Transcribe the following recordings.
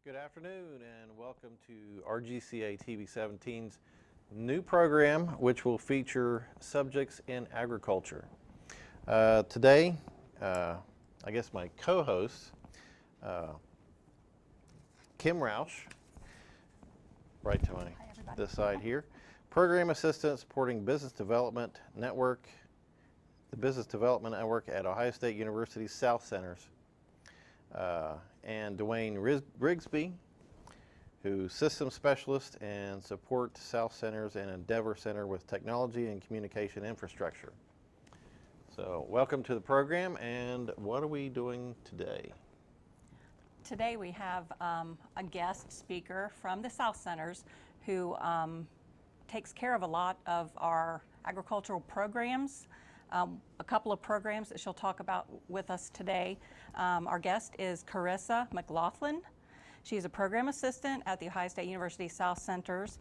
Good afternoon and welcome to RGCA TV 17's new program, which will feature subjects in agriculture. Today, I guess my co-host, Kim Roush, right to this side here, program assistant supporting business development network, the business development network at Ohio State University's South Centers. And Dwayne Rigsby, who's systems specialist and support South Centers and Endeavor Center with technology and communication infrastructure. So welcome to the program, and what are we doing today? Today we have a guest speaker from the South Centers who takes care of a lot of our agricultural programs. A couple of programs that she'll talk about with us today. Our guest is Carissa McLaughlin. She's a program assistant at the Ohio State University South Centers,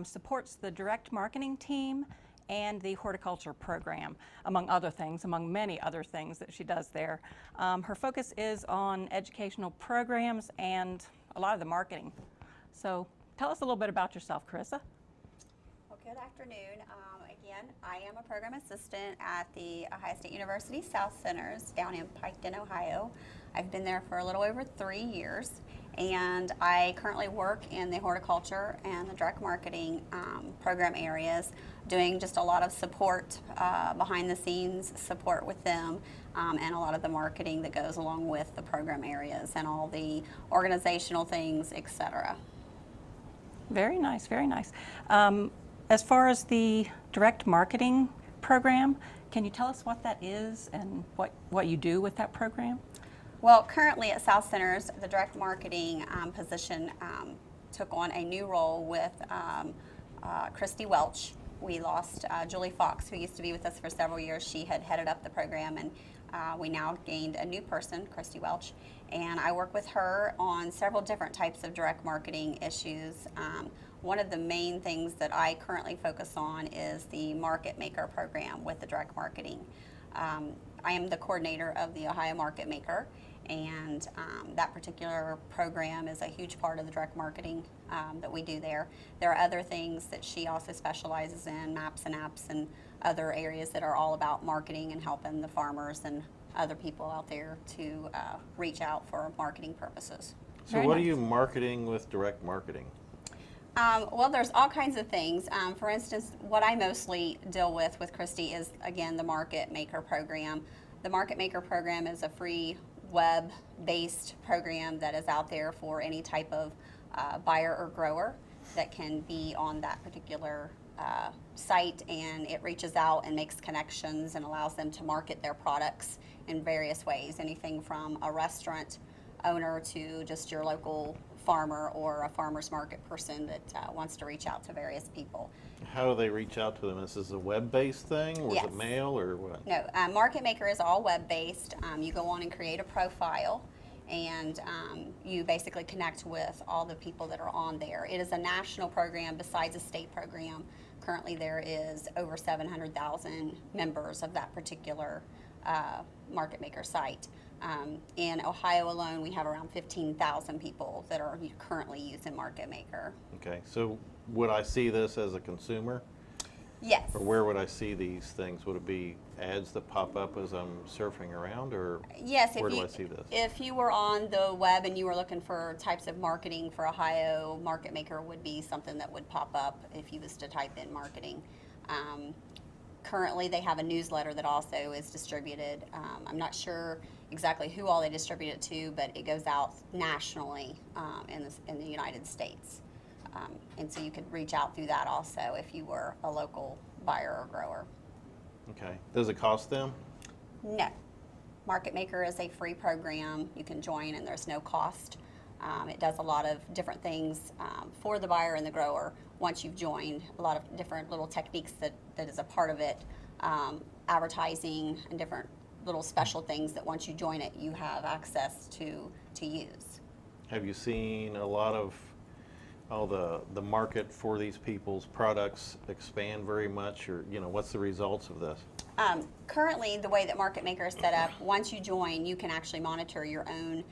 supports the direct marketing team and the horticulture program, among many other things that she does there. Her focus is on educational programs and a lot of the marketing. So tell us a little bit about yourself, Carissa. Well, good afternoon. Again, I am a program assistant at the Ohio State University South Centers down in Piketon, Ohio. I've been there for a little over 3 years, and I currently work in the horticulture and the direct marketing program areas, doing just a lot of support, behind the scenes support with them, and a lot of the marketing that goes along with the program areas and all the organizational things, etc. Very nice, very nice. As far as the direct marketing program, can you tell us what that is and what you do with that program? Well, currently at South Centers, the direct marketing position took on a new role with Christy Welch. We lost Julie Fox, who used to be with us for several years. She had headed up the program, and we now gained a new person, Christy Welch, and I work with her on several different types of direct marketing issues. One of the main things that I currently focus on is the Market Maker program with the direct marketing. I am the coordinator of the Ohio Market Maker, and that particular program is a huge part of the direct marketing that we do there. There are other things that she also specializes in, maps and apps and other areas that are all about marketing and helping the farmers and other people out there to reach out for marketing purposes. So what are you marketing with direct marketing? Well, there's all kinds of things. For instance, what I mostly deal with Christy is, again, the Market Maker program. The Market Maker program is a free web-based program that is out there for any type of buyer or grower that can be on that particular site, and it reaches out and makes connections and allows them to market their products in various ways, anything from a restaurant owner to just your local farmer or a farmer's market person that wants to reach out to various people. How do they reach out to them? This is a web-based thing, or Yes. is it mail, or what? No, Market Maker is all web-based. You go on and create a profile, and you basically connect with all the people that are on there. It is a national program besides a state program. Currently there is over 700,000 members of that particular Market Maker site. In Ohio alone, we have around 15,000 people that are currently using Market Maker. Okay, so would I see this as a consumer? Yes. Or where would I see these things? Would it be ads that pop up as I'm surfing around, or yes, where do I see this? If you were on the web and you were looking for types of marketing for Ohio, Market Maker would be something that would pop up if you was to type in marketing. Currently, they have a newsletter that also is distributed. I'm not sure exactly who all they distribute it to, but it goes out nationally in the United States. And so you could reach out through that also if you were a local buyer or grower. Okay. Does it cost them? No. Market Maker is a free program. You can join and there's no cost. It does a lot of different things for the buyer and the grower once you've joined, a lot of different little techniques that is a part of it, advertising and different little special things that once you join it, you have access to use. Have you seen a lot of the market for these people's products expand very much, or what's the results of this? Currently, the way that Market Maker is set up, once you join, you can actually monitor your own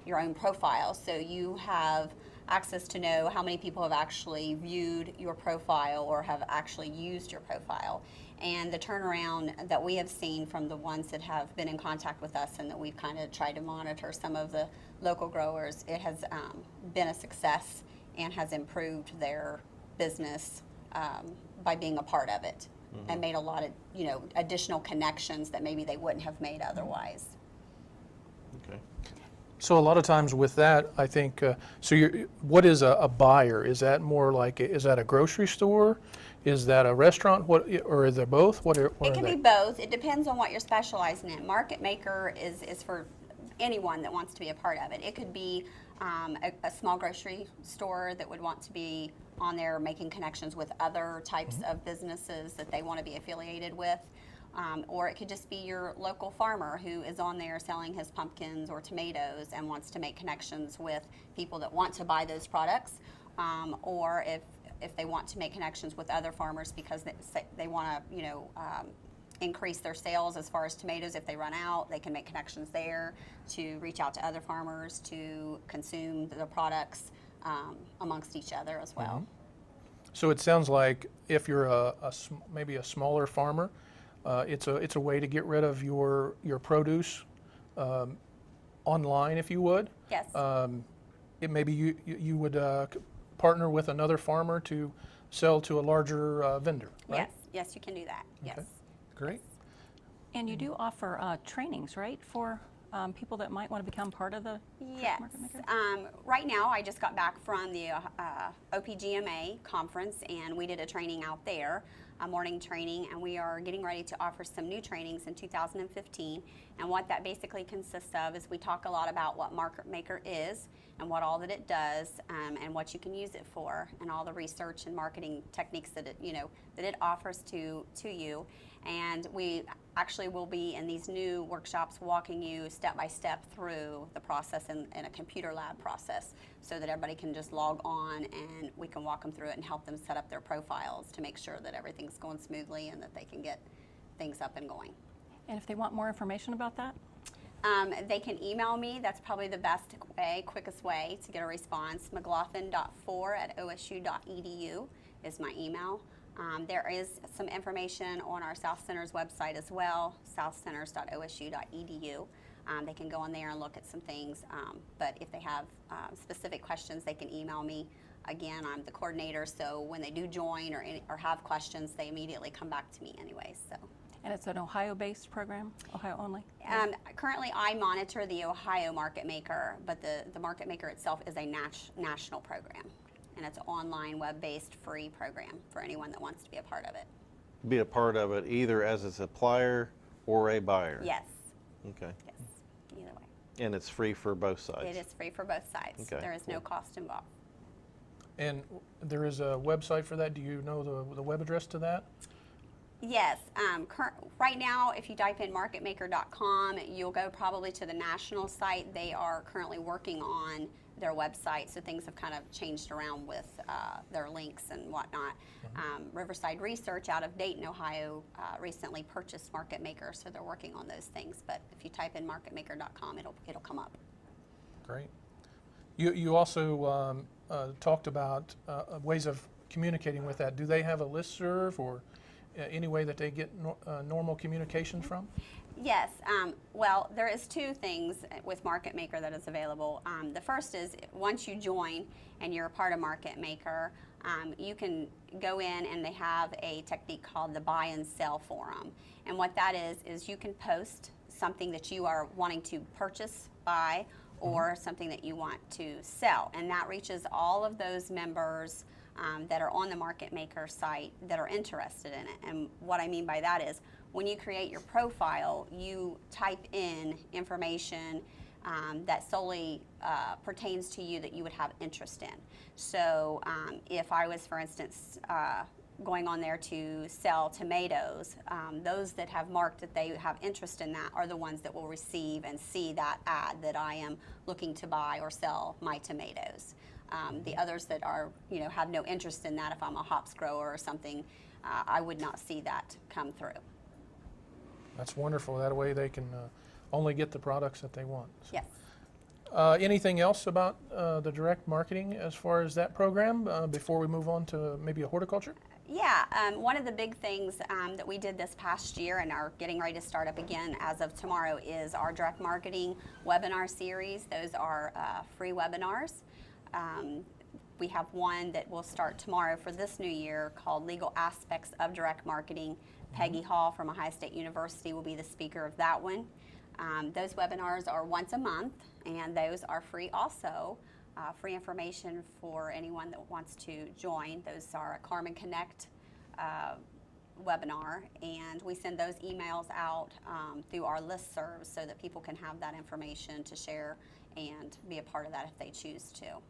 your own profile. So you have access to know how many people have actually viewed your profile or have actually used your profile. And the turnaround that we have seen from the ones that have been in contact with us and that we've kind of tried to monitor some of the local growers, it has been a success and has improved their business by being a part of it, and made a lot of additional connections that maybe they wouldn't have made otherwise. Okay. So a lot of times with that, I think, what is a buyer? Is that more like, is that a grocery store? Is that a restaurant? Or is there both? What It are can they? be both. It depends on what you're specializing in. Market maker is for anyone that wants to be a part of it. It could be a small grocery store that would want to be on there making connections with other types of businesses that they want to be affiliated with. Or it could just be your local farmer who is on there selling his pumpkins or tomatoes and wants to make connections with people that want to buy those products. Or if they want to make connections with other farmers because they want to, increase their sales as far as tomatoes. If they run out, they can make connections there to reach out to other farmers to consume the products amongst each other as well. So it sounds like if you're maybe a smaller farmer, it's a way to get rid of your produce online, if you would. Yes. It maybe you would partner with another farmer to sell to a larger vendor, right? Yes, you can do that. Yes. Okay. Great. And you do offer trainings, right, for people that might want to become part of the Yes. market maker? Right now, I just got back from the OPGMA conference, and we did a training out there, a morning training, and we are getting ready to offer some new trainings in 2015. And what that basically consists of is we talk a lot about what market maker is and what all that it does, and what you can use it for, and all the research and marketing techniques that it offers to you. And we actually will be in these new workshops walking you step by step through the process in a computer lab process, so that everybody can just log on and we can walk them through it and help them set up their profiles to make sure that everything's going smoothly and that they can get things up and going. And if they want more information about that? They can email me. That's probably the best way, quickest way to get a response. mclaughlin.4@osu.edu is my email. There is some information on our South Center's website as well, southcenters.osu.edu. They can go on there and look at some things, but if they have specific questions, they can email me. Again, I'm the coordinator, so when they do join or have questions, they immediately come back to me anyway. So. And it's an Ohio-based program, Ohio only? Currently, I monitor the Ohio Market Maker, but the Market Maker itself is a national program. And it's an online, web-based, free program for anyone that wants to be a part of it. Be a part of it either as a supplier or a buyer? Yes. Okay. Yes. Either way. And it's free for both sides? It is free for both sides. Okay, There is no cost involved. And there is a website for that. Do you know the web address to that? Yes. Right now, if you type in marketmaker.com, you'll go probably to the national site. They are currently working on their website, so things have kind of changed around with their links and whatnot. Riverside Research out of Dayton, Ohio, recently purchased Market Maker, so they're working on those things. But if you type in marketmaker.com, it'll come up. Great. You also talked about ways of communicating with that. Do they have a listserv or any way that they get normal communication from? Yes. Well, there is two things with Market Maker that is available. The first is once you join and you're a part of Market Maker, you can go in and they have a technique called the buy and sell forum. And what that is you can post something that you are wanting to purchase, buy, or something that you want to sell. And that reaches all of those members that are on the Market Maker site that are interested in it. And what I mean by that is when you create your profile, you type in information that solely pertains to you that you would have interest in. So if I was, for instance, going on there to sell tomatoes, those that have marked that they have interest in that are the ones that will receive and see that ad that I am looking to buy or sell my tomatoes. The others that are, have no interest in that, if I'm a hops grower or something, I would not see that come through. That's wonderful. That way they can only get the products that they want. So. Yes. Anything else about the direct marketing as far as that program before we move on to maybe a horticulture? Yeah, one of the big things that we did this past year and are getting ready to start up again as of tomorrow is our direct marketing webinar series. Those are free webinars. We have one that will start tomorrow for this new year called Legal Aspects of Direct Marketing. Peggy Hall from Ohio State University will be the speaker of that one. Those webinars are once a month, and those are free also. Free information for anyone that wants to join. Those are a Carmen Connect webinar, and we send those emails out through our listservs so that people can have that information to share and be a part of that if they choose to.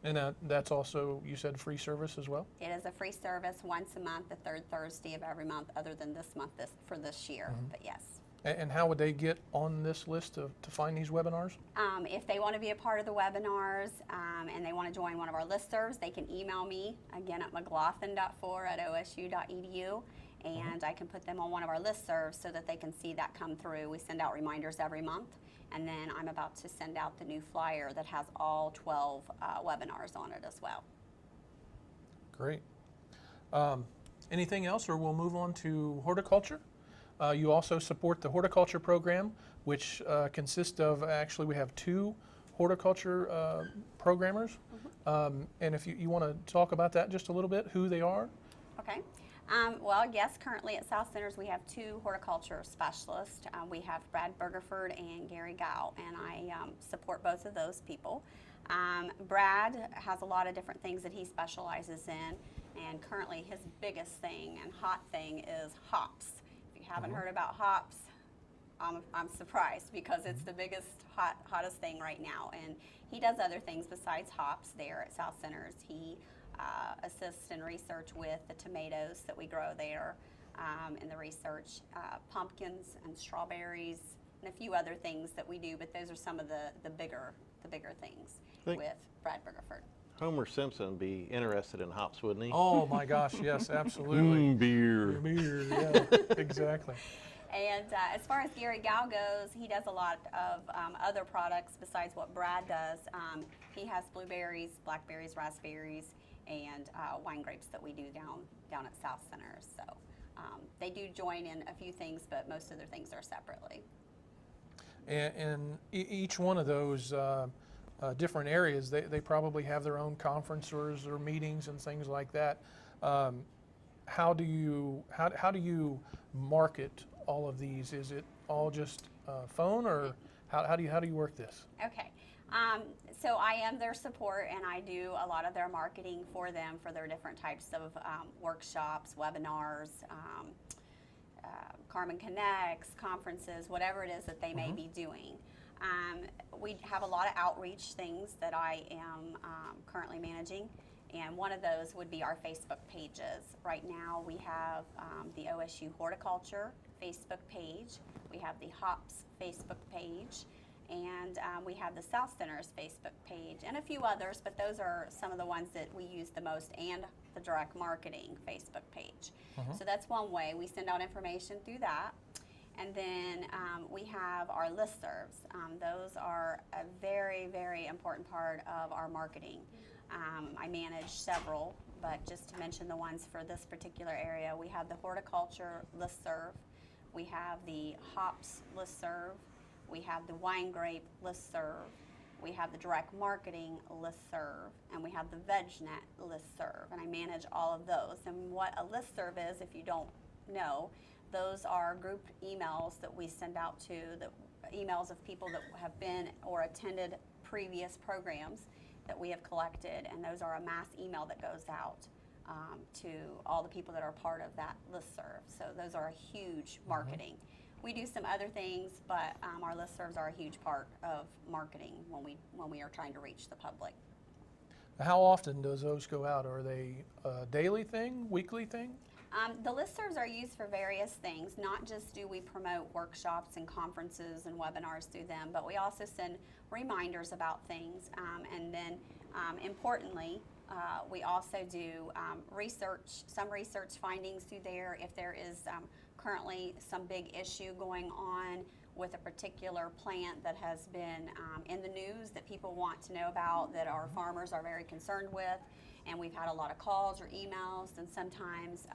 And that's also, you said, free service as well? It is a free service once a month, the third Thursday of every month, other than this month for this year, but yes. And how would they get on this list to find these webinars? If they want to be a part of the webinars and they want to join one of our listservs, they can email me, again, at mclaughlin.4@osu.edu, and I can put them on one of our listservs so that they can see that come through. We send out reminders every month, and then I'm about to send out the new flyer that has all 12 webinars on it as well. Great. Anything else, or we'll move on to horticulture? You also support the horticulture program, which consists of, actually we have 2 horticulture programmers. And if you want to talk about that just a little bit, who they are? Okay. Well, yes, currently at South Centers we have 2 horticulture specialists. We have Brad Bergerford and Gary Gow, and I support both of those people. Brad has a lot of different things that he specializes in, and currently his biggest thing and hot thing is hops. Haven't heard about hops, I'm surprised, because it's the biggest, hottest thing right now. And he does other things besides hops there at South Centers. He assists in research with the tomatoes that we grow there, in the research, pumpkins and strawberries, and a few other things that we do. But those are some of the bigger things with Brad Bergerford. Homer Simpson would be interested in hops, wouldn't he? Oh my gosh, yes, absolutely. Beer. Beer, yeah, exactly. And as far as Gary Gow goes, he does a lot of other products besides what Brad does. He has blueberries, blackberries, raspberries, and wine grapes that we do down at South Centers. So they do join in a few things, but most of their things are separately. And each one of those different areas, they probably have their own conferences or meetings and things like that. How do you market all of these? Is it all just phone, or how do you work this? Okay. So I am their support, and I do a lot of their marketing for them for their different types of workshops, webinars, Carmen Connects, conferences, whatever it is that they may be doing. We have a lot of outreach things that I am currently managing, and one of those would be our Facebook pages. Right now we have the OSU Horticulture Facebook page, we have the Hops Facebook page, and we have the South Centers Facebook page, and a few others, but those are some of the ones that we use the most, and the direct marketing Facebook page. So that's one way. We send out information through that. And then we have our listservs. Those are a very, very important part of our marketing. I manage several, but just to mention the ones for this particular area, we have the horticulture listserv, we have the hops listserv, we have the wine grape listserv, we have the direct marketing listserv, and we have the VegNet listserv. And I manage all of those. And what a listserv is, if you don't know, those are group emails that we send out to, the emails of people that have been or attended previous programs that we have collected, and those are a mass email that goes out to all the people that are part of that listserv. So those are a huge marketing. We do some other things, but our listservs are a huge part of marketing when we are trying to reach the public. How often does those go out? Are they a daily thing, weekly thing? The listservs are used for various things. Not just do we promote workshops and conferences and webinars through them, but we also send reminders about things. And then importantly, we also do some research findings through there. If there is currently some big issue going on with a particular plant that has been in the news that people want to know about, that our farmers are very concerned with. And we've had a lot of calls or emails, and sometimes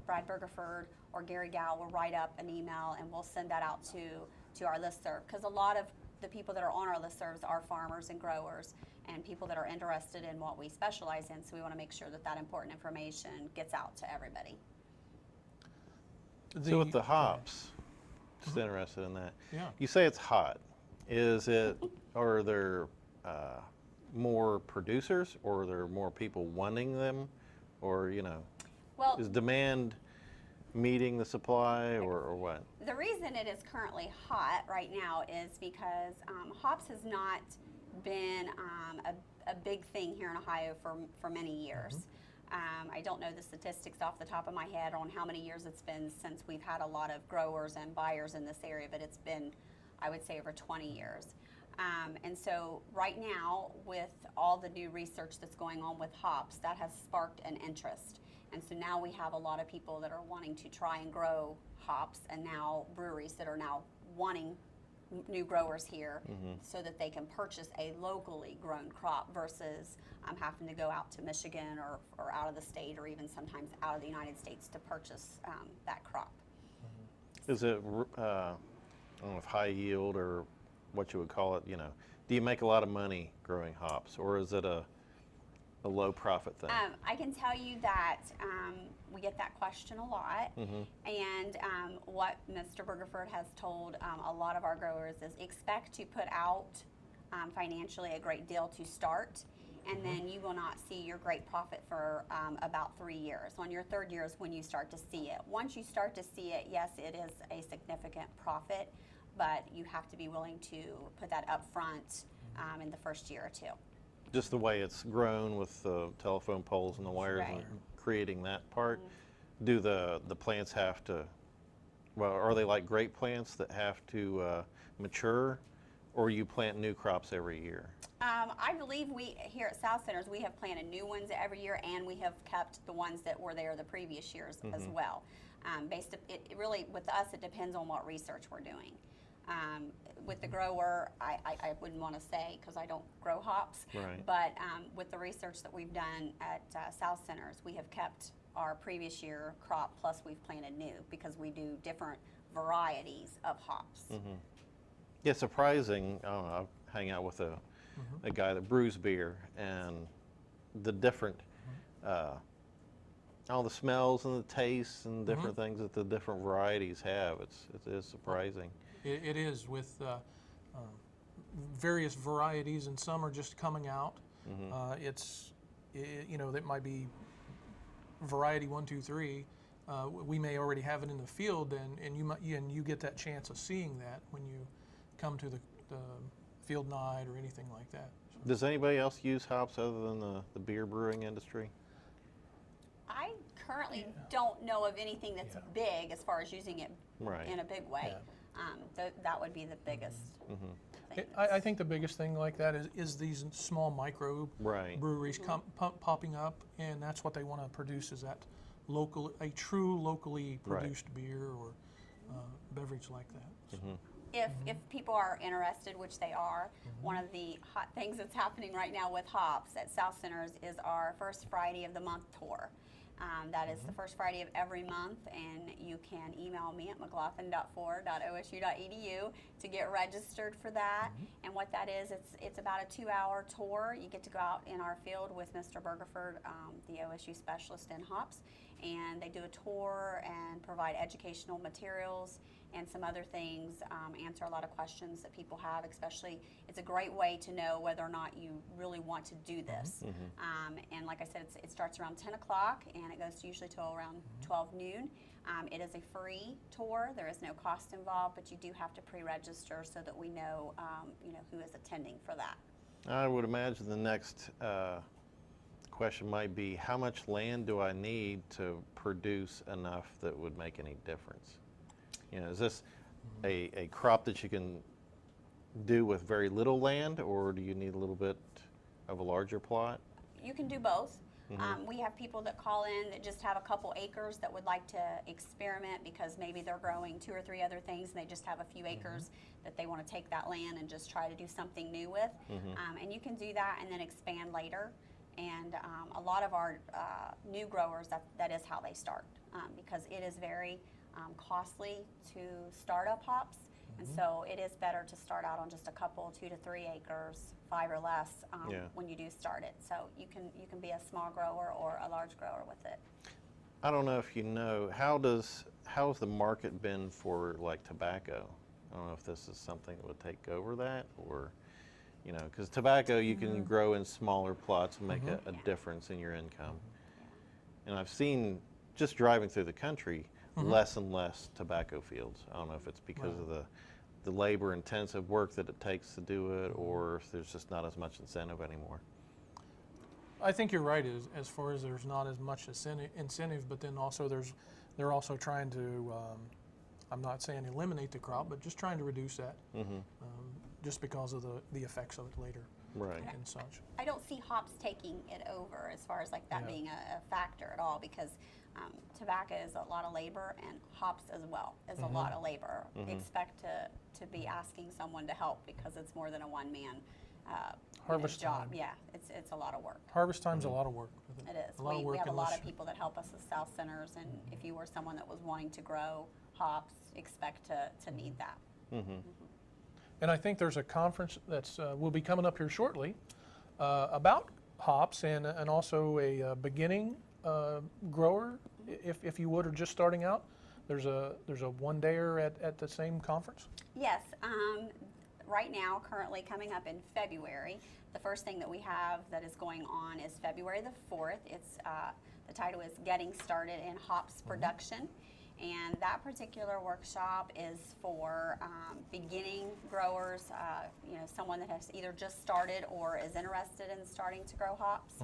Brad Bergerford or Gary Gow will write up an email and we'll send that out to our listserv, because a lot of the people that are on our listservs are farmers and growers and people that are interested in what we specialize in, so we want to make sure that that important information gets out to everybody. So with the hops, just interested in that. Yeah. You say it's hot. Is it, are there more producers, or are there more people wanting them, or, you know, Well, is demand meeting the supply, or what? the reason it is currently hot right now is because hops has not been a big thing here in Ohio for many years. I don't know the statistics off the top of my head on how many years it's been since we've had a lot of growers and buyers in this area, but it's been, I would say, over 20 years. And so right now, with all the new research that's going on with hops, that has sparked an interest. And so now we have a lot of people that are wanting to try and grow hops, and now breweries that are now wanting new growers here so that they can purchase a locally grown crop versus having to go out to Michigan or out of the state, or even sometimes out of the United States to purchase that crop. Is it, I don't know if high yield or what you would call it, you know, do you make a lot of money growing hops, or is it a low profit thing? I can tell you that we get that question a lot, and what Mr. Bergerford has told a lot of our growers is expect to put out financially a great deal to start, and then you will not see your great profit for about 3 years. On your third year is when you start to see it. Once you start to see it, yes, it is a significant profit, but you have to be willing to put that up front in the first year or two. Just the way it's grown with the telephone poles and the wires Right. and creating that part. Do the plants have to, well, are they like grape plants that have to mature, or you plant new crops every year? I believe we, here at South Centers, we have planted new ones every year, and we have kept the ones that were there the previous years as well. It really, with us, it depends on what research we're doing. With the grower, I wouldn't want to say, because I don't grow hops, Right. but with the research that we've done at South Centers, we have kept our previous year crop, plus we've planted new, because we do different varieties of hops. Yeah, surprising. I don't know, I hang out with a guy that brews beer, and the different, all the smells and the tastes and different things that the different varieties have. It is surprising. It is, with various varieties, and some are just coming out. You know, that might be variety 1, 2, 3. We may already have it in the field, and you get that chance of seeing that when you come to the field night or anything like that. Does anybody else use hops other than the beer brewing industry? I currently don't know of anything that's big as far as using it Right. in a big way. That would be the biggest thing. I think the biggest thing like that is these small micro Right. breweries popping up, and that's what they want to produce, is that a true locally produced beer or beverage like that. So. If people are interested, which they are, one of the hot things that's happening right now with hops at South Centers is our first Friday of the month tour. That is the first Friday of every month, and you can email me at mclaughlin.4.osu.edu to get registered for that. And what that is, it's about a 2-hour tour. You get to go out in our field with Mr. Bergerford, the OSU specialist in hops, and they do a tour and provide educational materials and some other things, answer a lot of questions that people have, especially it's a great way to know whether or not you really want to do this. And like I said, it starts around 10 o'clock and it goes usually till around 12 noon. It is a free tour. There is no cost involved, but you do have to pre-register so that we know, who is attending for that. I would imagine the next question might be, how much land do I need to produce enough that would make any difference? You know, is this a crop that you can do with very little land, or do you need a little bit of a larger plot? You can do both. We have people that call in that just have a couple acres that would like to experiment because maybe they're growing 2 or 3 other things and they just have a few acres that they want to take that land and just try to do something new with. And you can do that and then expand later. And a lot of our new growers, that is how they start, because it is very costly to start up hops. And so it is better to start out on just a couple, 2 to 3 acres, 5 or less, when you do start it. So you can be a small grower or a large grower with it. I don't know if you know, how's the market been for like tobacco? I don't know if this is something that would take over that, or, you know, because tobacco you can grow in smaller plots and make a difference in your income. And I've seen, just driving through the country, less and less tobacco fields. I don't know if it's because of the labor intensive work that it takes to do it, or if there's just not as much incentive anymore. I think you're right as far as there's not as much incentive, but then also they're also trying to, I'm not saying eliminate the crop, but just trying to reduce that, just because of the effects of it later. Right. And such. I don't see hops taking it over as far as like that being a factor at all, because tobacco is a lot of labor and hops as well is a lot of labor. Expect to be asking someone to help because it's more than a one-man Harvest job. time. Yeah, it's a lot of work. Harvest time's a lot of work. It is. A lot of work We have a lot unless of people that help us as South Centers, and if you were someone that was wanting to grow hops, expect to need that. And I think there's a conference that's will be coming up here shortly about hops and also a beginning grower, if you would, or just starting out. There's a one-dayer at the same conference. Yes. Right now, currently coming up in February, the first thing that we have that is going on is February the 4th. It's the title is Getting Started in Hops Production. And that particular workshop is for beginning growers, someone that has either just started or is interested in starting to grow hops.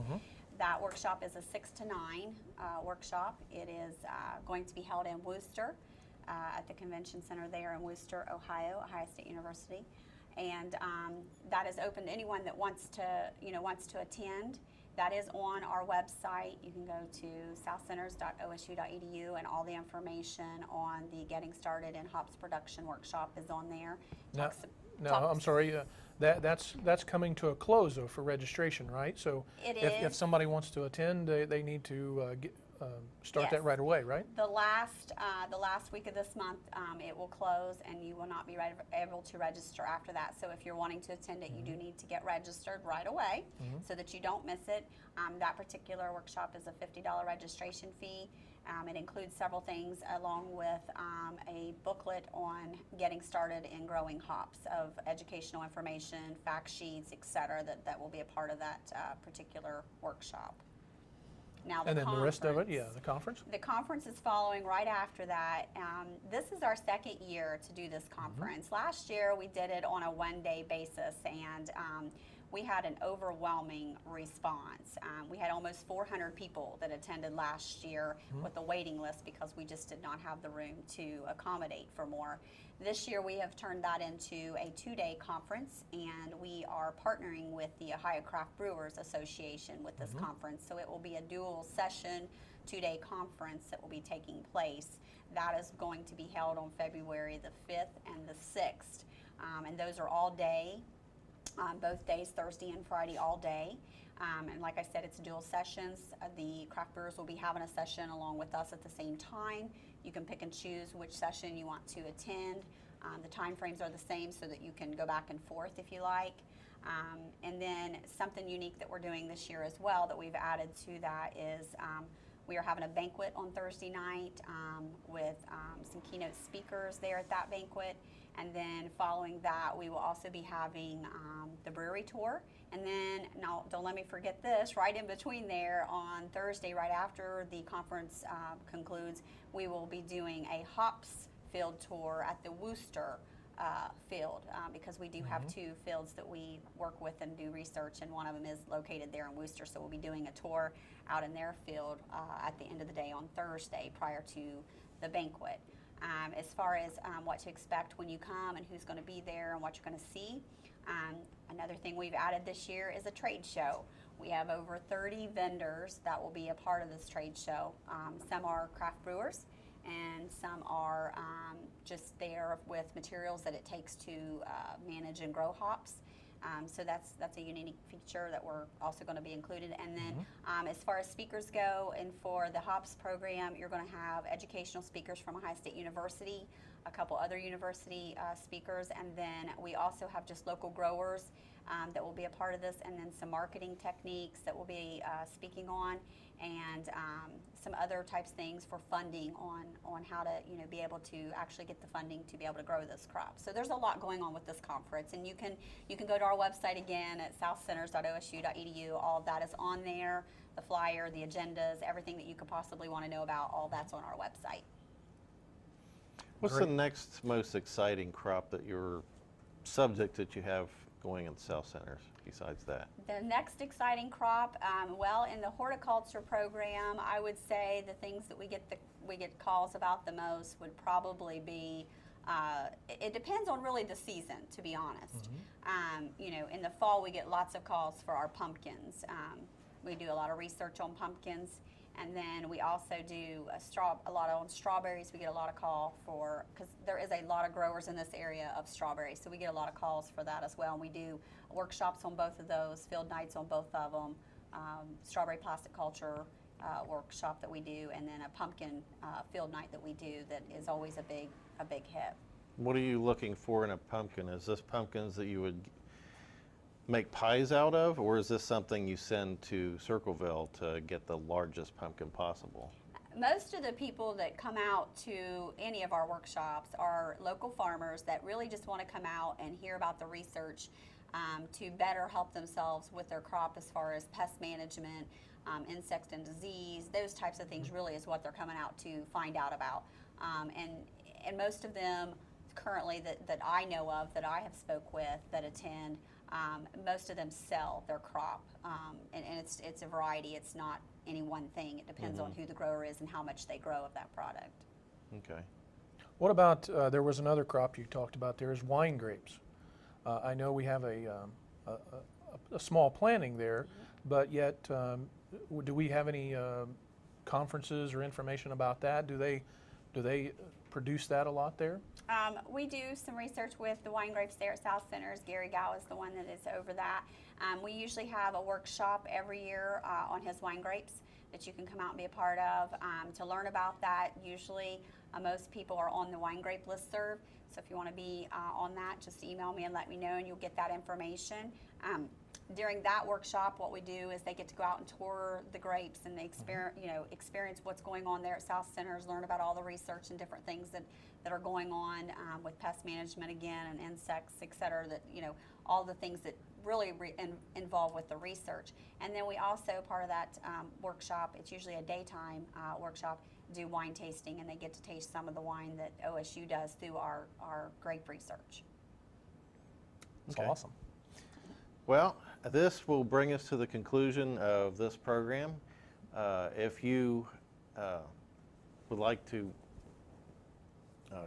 That workshop is a 6 to 9 workshop. It is going to be held in Worcester at the Convention Center there in Worcester, Ohio State University. And that is open to anyone that wants to attend. That is on our website. You can go to southcenters.osu.edu, and all the information on the Getting Started in Hops Production workshop is on there. I'm sorry. That's coming to a close though for registration, right? So It if is. somebody wants to attend, they need to start Yes. that right away, right? The last week of this month, it will close, and you will not be able to register after that. So if you're wanting to attend it, you do need to get registered right away so that you don't miss it. That particular workshop is a $50 registration fee. It includes several things, along with a booklet on getting started in growing hops, of educational information, fact sheets, etc. That will be a part of that particular workshop. Now, And then the rest of it, the conference. The conference is following right after that. This is our second year to do this conference. Last year we did it on a one-day basis, and we had an overwhelming response. We had almost 400 people that attended last year with a waiting list because we just did not have the room to accommodate for more. This year we have turned that into a 2-day conference, and we are partnering with the Ohio Craft Brewers Association with this conference. So it will be a dual session 2-day conference that will be taking place. That is going to be held on February the 5th and the 6th. And those are all day, both days, Thursday and Friday, all day. And like I said, it's dual sessions. The craft brewers will be having a session along with us at the same time. You can pick and choose which session you want to attend. The time frames are the same so that you can go back and forth if you like. And then something unique that we're doing this year as well that we've added to that is we are having a banquet on Thursday night with some keynote speakers there at that banquet. And then following that, we will also be having the brewery tour. And then, now don't let me forget this, right in between there on Thursday, right after the conference concludes, we will be doing a hops field tour at the Worcester field because we do have 2 fields that we work with and do research, and one of them is located there in Worcester. So we'll be doing a tour out in their field at the end of the day on Thursday prior to the banquet. As far as what to expect when you come and who's going to be there and what you're going to see, another thing we've added this year is a trade show. We have over 30 vendors that will be a part of this trade show. Some are craft brewers, and some are just there with materials that it takes to manage and grow hops. So that's a unique feature that we're also going to be included. And then as far as speakers go, and for the hops program, you're going to have educational speakers from Ohio State University, a couple other university speakers, and then we also have just local growers that will be a part of this, and then some marketing techniques that we'll be speaking on, and some other types of things for funding on how to be able to actually get the funding to be able to grow this crop. So there's a lot going on with this conference, and you can go to our website again at southcenters.osu.edu. All of that is on there, the flyer, the agendas, everything that you could possibly want to know about, all that's on our website. What's Great. the next most exciting crop that you're subject that you have going in South Centers besides that? The next exciting crop, well, in the horticulture program, I would say the things that we get calls about the most would probably be. It depends on really the season, to be honest. In the fall we get lots of calls for our pumpkins. We do a lot of research on pumpkins, and then we also do a lot on strawberries. We get a lot of call for, because there is a lot of growers in this area of strawberries, so we get a lot of calls for that as well. And we do workshops on both of those, field nights on both of them, strawberry plastic culture workshop that we do, and then a pumpkin field night that we do that is always a big hit. What are you looking for in a pumpkin? Is this pumpkins that you would make pies out of, or is this something you send to Circleville to get the largest pumpkin possible? Most of the people that come out to any of our workshops are local farmers that really just want to come out and hear about the research to better help themselves with their crop as far as pest management, insect and disease, those types of things really is what they're coming out to find out about. And most of them currently that I know of, that I have spoke with, that attend, most of them sell their crop, and it's a variety. It's not any one thing. It depends on who the grower is and how much they grow of that product. Okay. What about, there was another crop you talked about there is wine grapes. I know we have a small planting there, but yet do we have any conferences or information about that? Do they produce that a lot there? We do some research with the wine grapes there at South Centers. Gary Gow is the one that is over that. We usually have a workshop every year on his wine grapes that you can come out and be a part of. To learn about that, usually most people are on the wine grape listserv. So if you want to be on that, just email me and let me know, and you'll get that information. During that workshop, what we do is they get to go out and tour the grapes, and they experience what's going on there at South Centers, learn about all the research and different things that are going on with pest management again, and insects, et cetera, that, all the things that really involved with the research. And then we also, part of that workshop, it's usually a daytime workshop, do wine tasting, and they get to taste some of the wine that OSU does through our grape research. That's Okay. awesome. Well, this will bring us to the conclusion of this program. If you would like to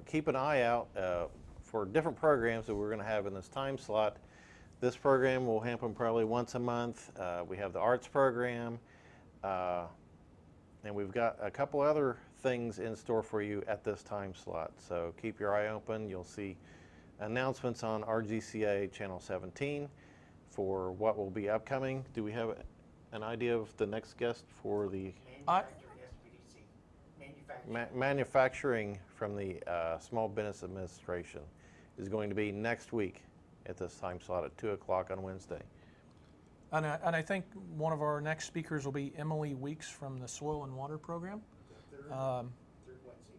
keep an eye out for different programs that we're going to have in this time slot, this program will happen probably once a month. We have the arts program, and we've got a couple other things in store for you at this time slot. So keep your eye open. You'll see announcements on RGCA Channel 17 for what will be upcoming. Do we have an idea of the next guest for the manufacturing from the Small Business Administration is going to be next week at this time slot at 2 o'clock on Wednesday. And I think one of our next speakers will be Emily Weeks from the Soil and Water Program.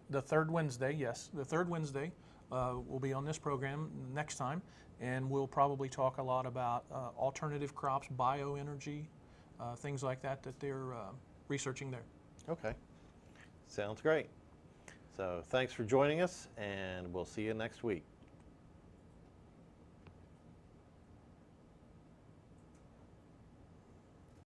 The third Wednesday, yes. The third Wednesday will be on this program next time, and we'll probably talk a lot about alternative crops, bioenergy, things like that they're researching there. Okay, sounds great. So thanks for joining us, and we'll see you next week.